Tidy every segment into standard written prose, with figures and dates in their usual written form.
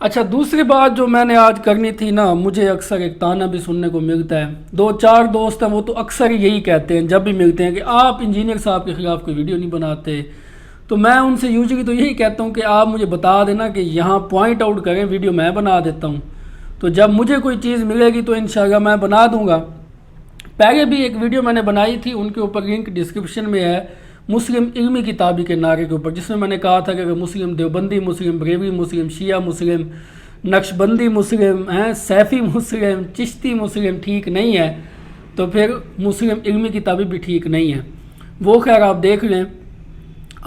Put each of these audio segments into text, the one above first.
اچھا، دوسری بات جو میں نے آج کرنی تھی نا، مجھے اکثر ایک طعنہ بھی سننے کو ملتا ہے، دو چار دوست ہیں وہ تو اکثر یہی کہتے ہیں جب بھی ملتے ہیں کہ آپ انجینئر صاحب کے خلاف کوئی ویڈیو نہیں بناتے. تو میں ان سے یوزلی تو یہی کہتا ہوں کہ آپ مجھے بتا دینا کہ یہاں پوائنٹ آؤٹ کریں، ویڈیو میں بنا دیتا ہوں. تو جب مجھے کوئی چیز ملے گی تو انشاءاللہ میں بنا دوں گا. پہلے بھی ایک ویڈیو میں نے بنائی تھی، ان کے اوپر لنک ڈسکرپشن میں ہے، مسلم علمی کتابی کے نعرے کے اوپر، جس میں نے کہا تھا کہ اگر مسلم دیوبندی مسلم، بریلوی مسلم، شیعہ مسلم، نقشبندی مسلم ہیں، سیفی مسلم، چشتی مسلم ٹھیک نہیں ہے تو پھر مسلم علمی کتابیں بھی ٹھیک نہیں ہیں. وہ خیر آپ دیکھ لیں.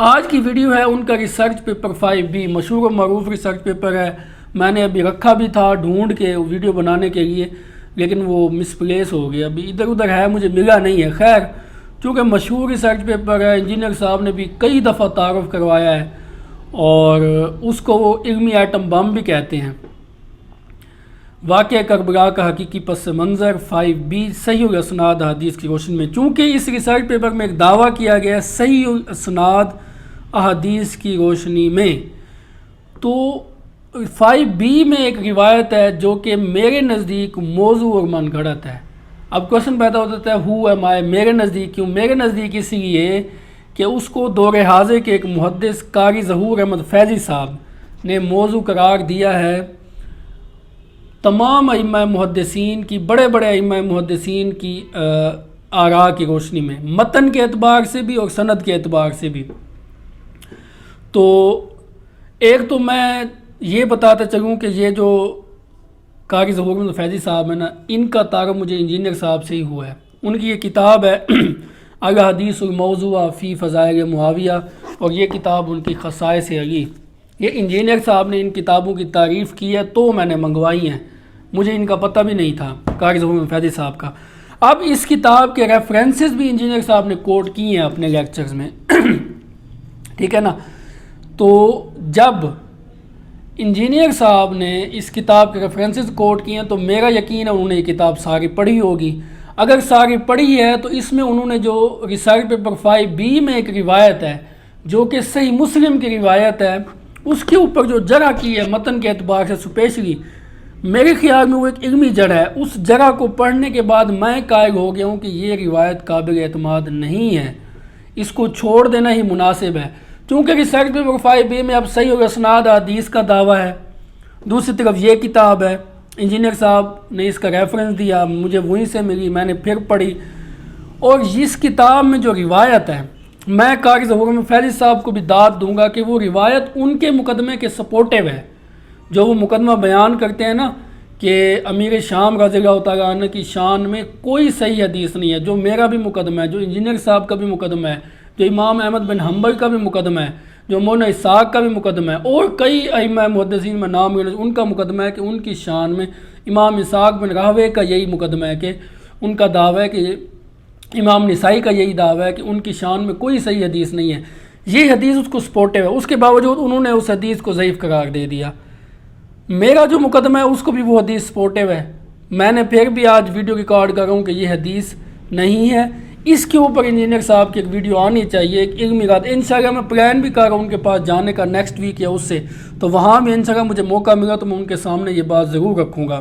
آج کی ویڈیو ہے ان کا ریسرچ پیپر 5B، مشہور و معروف ریسرچ پیپر ہے. میں نے ابھی رکھا بھی تھا ڈھونڈ کے ویڈیو بنانے کے لیے، لیکن وہ مس پلیس ہو گیا، ابھی ادھر ادھر ہے، مجھے ملا نہیں ہے. خیر چونکہ مشہور ریسرچ پیپر ہے، انجینئر صاحب نے بھی کئی دفعہ تعارف کروایا ہے، اور اس کو وہ علمی ایٹم بم بھی کہتے ہیں. واقعہ کربلا کا حقیقی پس منظر 5B صحیح الاسناد احادیث کی روشنی میں. چونکہ اس ریسرچ پیپر میں ایک دعویٰ کیا گیا ہے صحیح الاسناد احادیث کی روشنی میں، تو 5B میں ایک روایت ہے جو کہ میرے نزدیک موضوع اور من گھڑت ہے. اب کوشچن پیدا ہو جاتا ہے ہو ایم آئی، میرے نزدیک کیوں؟ میرے نزدیک اس لیے کہ اس کو دور حاضر کے ایک محدث قاری ظہور احمد فیضی صاحب نے موضوع قرار دیا ہے. تمام ائمہ محدثین کی، بڑے بڑے ائمہ محدثین کی آراء کی روشنی میں، متن کے اعتبار سے بھی اور سند کے اعتبار سے بھی. تو ایک تو میں یہ بتاتا چلوں کہ یہ جو قاری ظہور احمد فیضی صاحب ہیں نا، ان کا تعارف مجھے انجینئر صاحب سے ہی ہوا ہے. ان کی یہ کتاب ہے الاحادیث الموضوعہ فی فضائل معاویہ، اور یہ کتاب ان کی خصائص علی. یہ انجینئر صاحب نے ان کتابوں کی تعریف کی ہے تو میں نے منگوائی ہیں، مجھے ان کا پتہ بھی نہیں تھا قاری ظہور احمد فیضی صاحب کا. اب اس کتاب کے ریفرنسز بھی انجینئر صاحب نے کوٹ کی ہیں اپنے لیکچرز میں ٹھیک ہے نا. تو جب انجینئر صاحب نے اس کتاب کے ریفرنسز کوٹ کیے ہیں تو میرا یقین ہے انہوں نے یہ کتاب ساری پڑھی ہوگی. اگر ساری پڑھی ہے تو اس میں انہوں نے جو ریسرچ پیپر 5B میں ایک روایت ہے جو کہ صحیح مسلم کی روایت ہے، اس کے اوپر جو جرح کی ہے متن کے اعتبار سے سپیشلی، میرے خیال میں وہ ایک علمی جرح ہے. اس جرح کو پڑھنے کے بعد میں قائل ہو گیا ہوں کہ یہ روایت قابل اعتماد نہیں ہے، اس کو چھوڑ دینا ہی مناسب ہے. چونکہ ریسرچ پیپر 5B میں اب صحیح الاسناد احادیث کا دعویٰ ہے، دوسری طرف یہ کتاب ہے، انجینئر صاحب نے اس کا ریفرنس دیا، مجھے وہیں سے ملی، میں نے پھر پڑھی. اور اس کتاب میں جو روایت ہے، میں قاری ظہور احمد فیضی صاحب کو بھی داد دوں گا کہ وہ روایت ان کے مقدمے کے سپورٹیو ہے. جو وہ مقدمہ بیان کرتے ہیں نا کہ امیر شام رضی اللہ تعالیٰ عنہ کی شان میں کوئی صحیح حدیث نہیں ہے، جو میرا بھی مقدمہ ہے، جو انجینئر صاحب کا بھی مقدمہ ہے، جو امام احمد بن حنبل کا بھی مقدمہ ہے، جو مولانا اسحاق کا بھی مقدمہ ہے، اور کئی ائمہ محدثین میں نام ان کا مقدمہ ہے کہ ان کی شان میں امام اسحاق بن راہوے کا یہی مقدمہ ہے کہ ان کا دعویٰ ہے کہ امام نسائی کا یہی دعویٰ ہے کہ ان کی شان میں کوئی صحیح حدیث نہیں ہے. یہ حدیث اس کو سپورٹیو ہے، اس کے باوجود انہوں نے اس حدیث کو ضعیف قرار دے دیا. میرا جو مقدمہ ہے اس کو بھی وہ حدیث سپورٹیو ہے. میں نے پھر بھی آج ویڈیو ریکارڈ کر رہا ہوں کہ یہ حدیث نہیں ہے. اس کے اوپر انجینئر صاحب کی ایک ویڈیو آنی چاہیے، ایک علمی رات. انشاءاللہ میں پلان بھی کر رہا ہوں ان کے پاس جانے کا نیکسٹ ویک یا اس سے، تو وہاں بھی انشاءاللہ مجھے موقع ملا تو میں ان کے سامنے یہ بات ضرور رکھوں گا.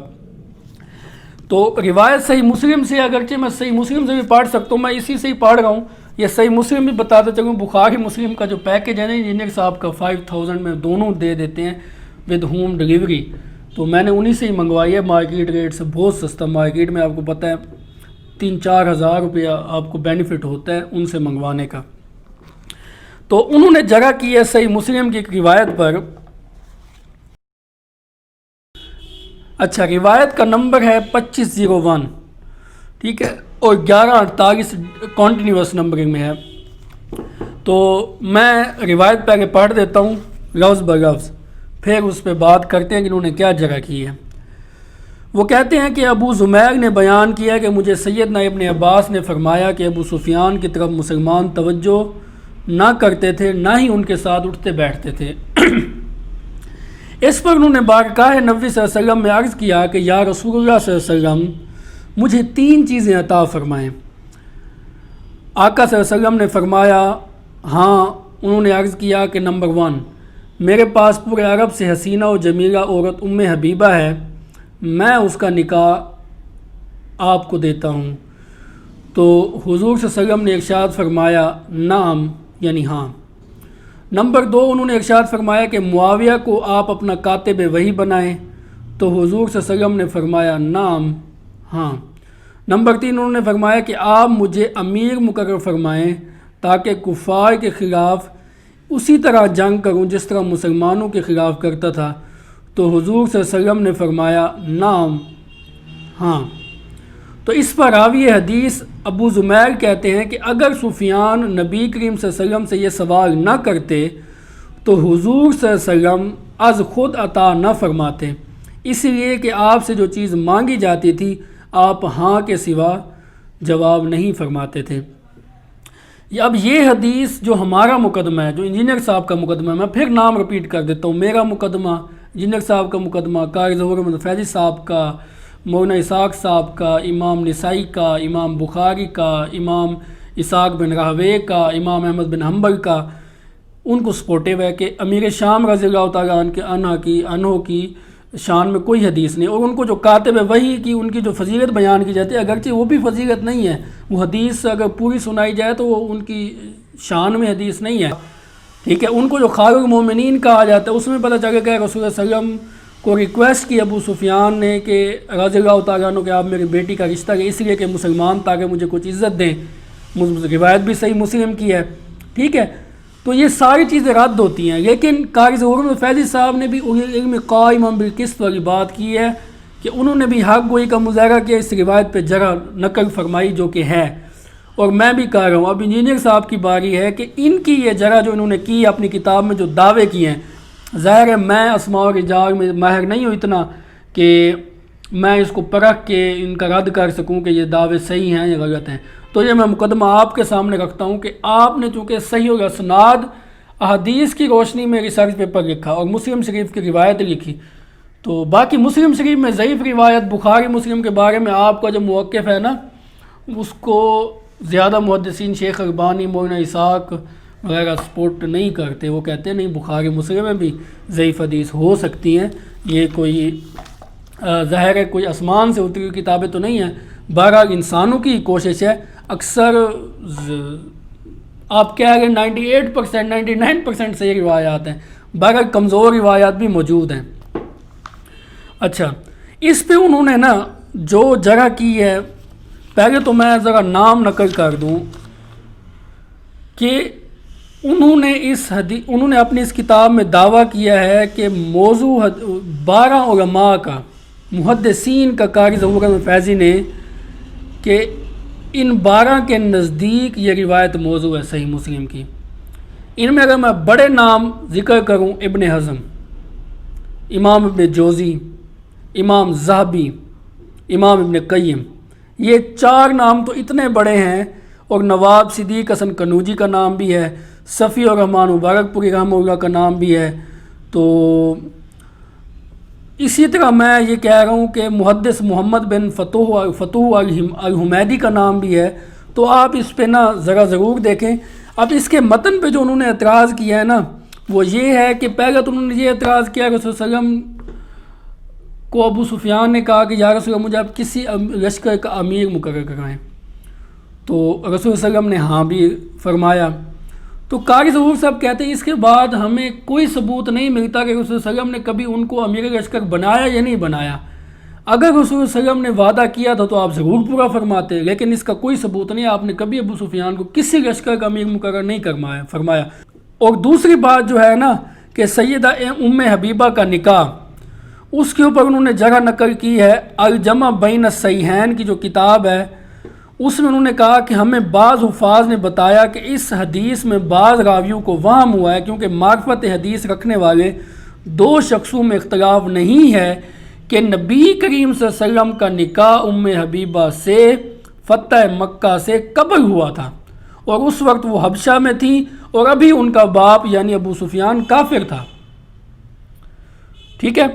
تو روایت صحیح مسلم سے، اگرچہ میں صحیح مسلم سے بھی پڑھ سکتا ہوں، میں اسی سے ہی پڑھ رہا ہوں. یہ صحیح مسلم بھی بتاتا چلوں، بخاری مسلم کا جو پیکج ہے نا انجینئر صاحب کا 5000 میں دونوں دے دیتے ہیں ود ہوم ڈلیوری، تو میں نے انہی سے ہی منگوائی ہے. مارکیٹ ریٹ سے بہت سستا، مارکیٹ میں آپ کو پتہ ہے 3-4 ہزار روپیہ آپ کو بینیفٹ ہوتا ہے ان سے منگوانے کا. تو انہوں نے جگہ کی ہے صحیح مسلم کی ایک روایت پر. اچھا، روایت کا نمبر ہے 2501، ٹھیک ہے، اور 1148 کنٹینیوس نمبرنگ میں ہے. تو میں روایت پہلے پڑھ دیتا ہوں لفظ بلفظ، پھر اس پہ بات کرتے ہیں کہ انہوں نے کیا جگہ کی ہے. وہ کہتے ہیں کہ ابو زمیر نے بیان کیا کہ مجھے سیدنا ابن عباس نے فرمایا کہ ابو سفیان کی طرف مسلمان توجہ نہ کرتے تھے، نہ ہی ان کے ساتھ اٹھتے بیٹھتے تھے. اس پر انہوں نے بارگاہ نبی صلی اللہ علیہ وسلم میں عرض کیا کہ یا رسول اللہ صلی اللہ علیہ وسلم مجھے 3 چیزیں عطا فرمائیں. آقا صلی اللہ علیہ وسلم نے فرمایا ہاں. انہوں نے عرض کیا کہ نمبر 1 میرے پاس پورے عرب سے حسینہ و جمیلہ عورت ام حبیبہ ہے، میں اس کا نکاح آپ کو دیتا ہوں۔ تو حضور صلی اللہ علیہ وسلم نے ارشاد فرمایا نعم، یعنی ہاں۔ نمبر 2، انہوں نے ارشاد فرمایا کہ معاویہ کو آپ اپنا کاتب وحی بنائیں، تو حضور صلی اللہ علیہ وسلم نے فرمایا نعم، ہاں۔ نمبر 3، انہوں نے فرمایا کہ آپ مجھے امیر مقرر فرمائیں تاکہ کفار کے خلاف اسی طرح جنگ کروں جس طرح مسلمانوں کے خلاف کرتا تھا، تو حضور صلی اللہ علیہ وسلم نے فرمایا نعم، ہاں۔ تو اس پر راوی حدیث ابو زمیر کہتے ہیں کہ اگر سفیان نبی کریم صلی اللہ علیہ وسلم سے یہ سوال نہ کرتے تو حضور صلی اللہ علیہ وسلم از خود عطا نہ فرماتے، اس لیے کہ آپ سے جو چیز مانگی جاتی تھی آپ ہاں کے سوا جواب نہیں فرماتے تھے۔ اب یہ حدیث جو ہمارا مقدمہ ہے، جو انجینئر صاحب کا مقدمہ ہے، میں پھر نام رپیٹ کر دیتا ہوں، میرا مقدمہ، انجینئر صاحب کا مقدمہ، قاری ظہور احمد فیضی صاحب کا، مولانا اسحاق صاحب کا، امام نسائی کا، امام بخاری کا، امام اسحاق بن راہوے کا، امام احمد بن حنبل کا، ان کو سپورٹیو ہے کہ امیر شام رضی اللہ تعالیٰ عنہ کی شان میں کوئی حدیث نہیں، اور ان کو جو کاتب وحی کی ان کی جو فضیلت بیان کی جاتی ہے، اگرچہ وہ بھی فضیلت نہیں ہے، وہ حدیث اگر پوری سنائی جائے تو وہ ان کی شان میں حدیث نہیں ہے، ٹھیک ہے۔ ان کو جو خیر المومنین کہا جاتا ہے اس میں پتہ چلے کہ رسول اللہ صلی اللہ علیہ وسلم کو ریکویسٹ کی ابو سفیان نے کہ رضی اللہ تعالیٰ عنہ کہ آپ میری بیٹی کا رشتہ کریں، اس لیے کہ مسلمان تاکہ مجھے کچھ عزت دیں، روایت بھی صحیح مسلم کی ہے، ٹھیک ہے۔ تو یہ ساری چیزیں رد ہوتی ہیں، لیکن قاری ظہور احمد فیضی صاحب نے بھی علم قائما بالقسط والی بات کی ہے کہ انہوں نے بھی حق گوئی کا مظاہرہ کیا، اس روایت پہ جرح نقل فرمائی جو کہ ہے، اور میں بھی کہہ رہا ہوں اب انجینئر صاحب کی باری ہے کہ ان کی یہ جرح جو انہوں نے کی اپنی کتاب میں جو دعوے کیے ہیں، ظاہر ہے میں اسماء و رجال میں ماہر نہیں ہوں اتنا کہ میں اس کو پرکھ کے ان کا رد کر سکوں کہ یہ دعوے صحیح ہیں یا غلط ہیں، تو یہ میں مقدمہ آپ کے سامنے رکھتا ہوں کہ آپ نے چونکہ صحیح و اسناد احادیث کی روشنی میں ریسرچ پیپر لکھا اور مسلم شریف کی روایت لکھی، تو باقی مسلم شریف میں ضعیف روایت بخاری مسلم کے بارے میں آپ کا جو موقف ہے نا، اس کو زیادہ محدثین شیخ البانی، مولانا اسحاق وغیرہ سپورٹ نہیں کرتے، وہ کہتے ہیں نہیں بخاری مسلم میں بھی ضعیف حدیث ہو سکتی ہیں، یہ کوئی ظاہر ہے کوئی آسمان سے اتری ہوئی کتابیں تو نہیں ہیں، بہرحال انسانوں کی کوشش ہے، اکثر آپ کہہ رہے 98% 99% صحیح روایات ہیں، بہرحال کمزور روایات بھی موجود ہیں۔ اچھا، اس پہ انہوں نے نا جو جرح کی ہے، پہلے تو میں ذرا نام نقل کر دوں کہ انہوں نے اپنی اس کتاب میں دعویٰ کیا ہے کہ موضوع 12 علماء کا، محدثین کا، قاری ظہور احمد فیضی نے، کہ ان 12 کے نزدیک یہ روایت موضوع ہے صحیح مسلم کی۔ ان میں اگر میں بڑے نام ذکر کروں، ابن حزم، امام ابن جوزی، امام ذہبی، امام ابن قیم، یہ 4 نام تو اتنے بڑے ہیں، اور نواب صدیق حسن قنوجی کا نام بھی ہے، صفی الرحمن مبارک پوری رحمہ اللہ کا نام بھی ہے، تو اسی طرح میں یہ کہہ رہا ہوں کہ محدث محمد بن فتوح الحمیدی کا نام بھی ہے، تو آپ اس پہ نا ذرا ضرور دیکھیں۔ اب اس کے متن پہ جو انہوں نے اعتراض کیا ہے نا، وہ یہ ہے کہ پہلے تو انہوں نے یہ اعتراض کیا کہ رسول صلی اللہ علیہ وسلم کو ابو سفیان نے کہا کہ یا رسول اللہ مجھے آپ کسی لشکر کا امیر مقرر کرائیں، تو رسول صلی اللہ علیہ وسلم نے ہاں بھی فرمایا۔ تو قاری ظہور صاحب کہتے ہیں اس کے بعد ہمیں کوئی ثبوت نہیں ملتا کہ رسول صلی اللہ علیہ وسلم نے کبھی ان کو امیر لشکر بنایا یا نہیں بنایا، اگر رسول صلی اللہ علیہ وسلم نے وعدہ کیا تھا تو آپ ضرور پورا فرماتے، لیکن اس کا کوئی ثبوت نہیں، آپ نے کبھی ابو سفیان کو کسی لشکر کا امیر مقرر نہیں فرمایا۔ اور دوسری بات جو ہے نا کہ سیدہ ام حبیبہ کا نکاح، اس کے اوپر انہوں نے جگہ نقل کی ہے، الجمع بین الصحیحین کی جو کتاب ہے، اس میں انہوں نے کہا کہ ہمیں بعض حفاظ نے بتایا کہ اس حدیث میں بعض راویوں کو وہم ہوا ہے، کیونکہ معرفت حدیث رکھنے والے 2 شخصوں میں اختلاف نہیں ہے کہ نبی کریم صلی اللہ علیہ وسلم کا نکاح ام حبیبہ سے فتح مکہ سے قبل ہوا تھا، اور اس وقت وہ حبشہ میں تھی، اور ابھی ان کا باپ یعنی ابو سفیان کافر تھا، ٹھیک ہے۔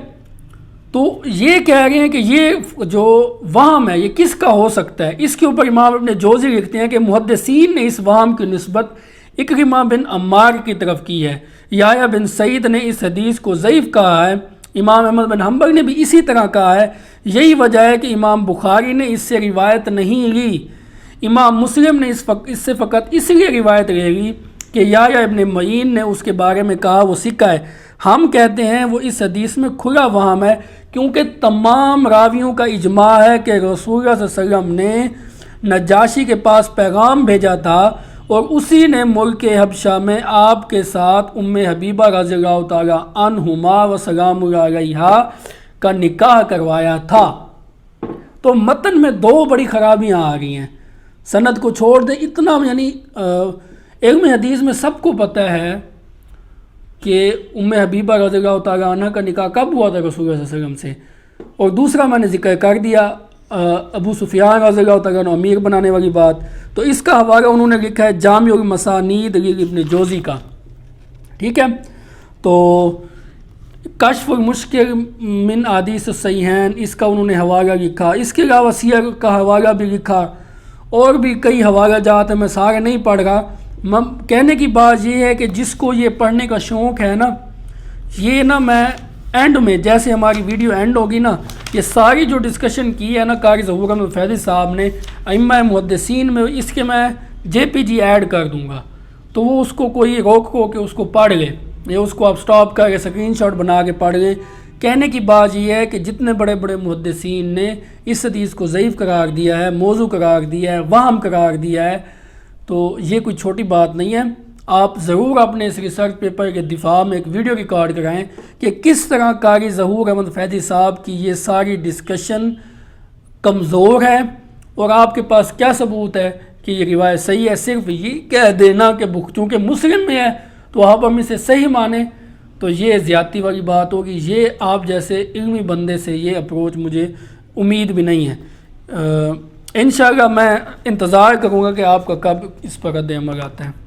تو یہ کہہ رہے ہیں کہ یہ جو وہم ہے یہ کس کا ہو سکتا ہے، اس کے اوپر امام ابن جوزی لکھتے ہیں کہ محدثین نے اس وہم کی نسبت اکرمہ بن عمار کی طرف کی ہے۔ یحییٰ بن سعید نے اس حدیث کو ضعیف کہا ہے۔ امام احمد بن حنبل نے بھی اسی طرح کہا ہے۔ یہی وجہ ہے کہ امام بخاری نے اس سے روایت نہیں لی۔ امام مسلم نے اس سے فقط اس لیے روایت لے لی کہ یحییٰ ابن معین نے اس کے بارے میں کہا وہ سکہ ہے۔ ہم کہتے ہیں وہ اس حدیث میں کھلا وہم ہے، کیونکہ تمام راویوں کا اجماع ہے کہ رسول اللہ صلی اللہ علیہ وسلم نے نجاشی کے پاس پیغام بھیجا تھا اور اسی نے ملک حبشہ میں آپ کے ساتھ ام حبیبہ رضی اللہ تعالی عنہما و سلام اللہ علیہا کا نکاح کروایا تھا۔ تو متن میں دو بڑی خرابیاں آ رہی ہیں۔ سند کو چھوڑ دیں، اتنا یعنی علم حدیث میں سب کو پتہ ہے کہ ام حبیبہ رضی اللہ تعالیٰ عنہ کا نکاح کب ہوا تھا رسول اللہ صلی اللہ علیہ وسلم سے۔ اور دوسرا میں نے ذکر کر دیا ابو سفیان رضی اللہ تعالیٰ عنہ امیر بنانے والی بات، تو اس کا حوالہ انہوں نے لکھا ہے جامع المسانید ابن جوزی کا، ٹھیک ہے۔ تو کشف المشکل من احادیث الصحیحین اس کا انہوں نے حوالہ لکھا، اس کے علاوہ سیر کا حوالہ بھی لکھا، اور بھی کئی حوالہ جات ہیں، میں سارے نہیں پڑھ رہا۔ کہنے کی بات یہ ہے کہ جس کو یہ پڑھنے کا شوق ہے نا، یہ نا میں اینڈ میں جیسے ہماری ویڈیو اینڈ ہوگی نا، یہ ساری جو ڈسکشن کی ہے نا قاری ظہور احمد فیضی صاحب نے ائمہ محدثین میں، اس کے میں جے پی جی ایڈ کر دوں گا، تو وہ اس کو کوئی روک کو کہ اس کو پڑھ لے، یا اس کو آپ سٹاپ کر کے اسکرین شاٹ بنا کے پڑھ لیں۔ کہنے کی بات یہ ہے کہ جتنے بڑے بڑے محدثین نے اس حدیث کو ضعیف قرار دیا ہے، موضوع قرار دیا ہے، وہم قرار دیا ہے، تو یہ کوئی چھوٹی بات نہیں ہے۔ آپ ضرور اپنے اس ریسرچ پیپر کے دفاع میں ایک ویڈیو ریکارڈ کرائیں کہ کس طرح قاری ظہور احمد فیضی صاحب کی یہ ساری ڈسکشن کمزور ہے، اور آپ کے پاس کیا ثبوت ہے کہ یہ روایت صحیح ہے۔ صرف یہ کہہ دینا کہ چونکہ مسلم میں ہے تو آپ ہم اسے صحیح مانیں، تو یہ زیادتی والی بات ہوگی۔ یہ آپ جیسے علمی بندے سے یہ اپروچ مجھے امید بھی نہیں ہے۔ انشاءاللہ میں انتظار کروں گا کہ آپ کا کب اس پر رد عمل آتا ہے۔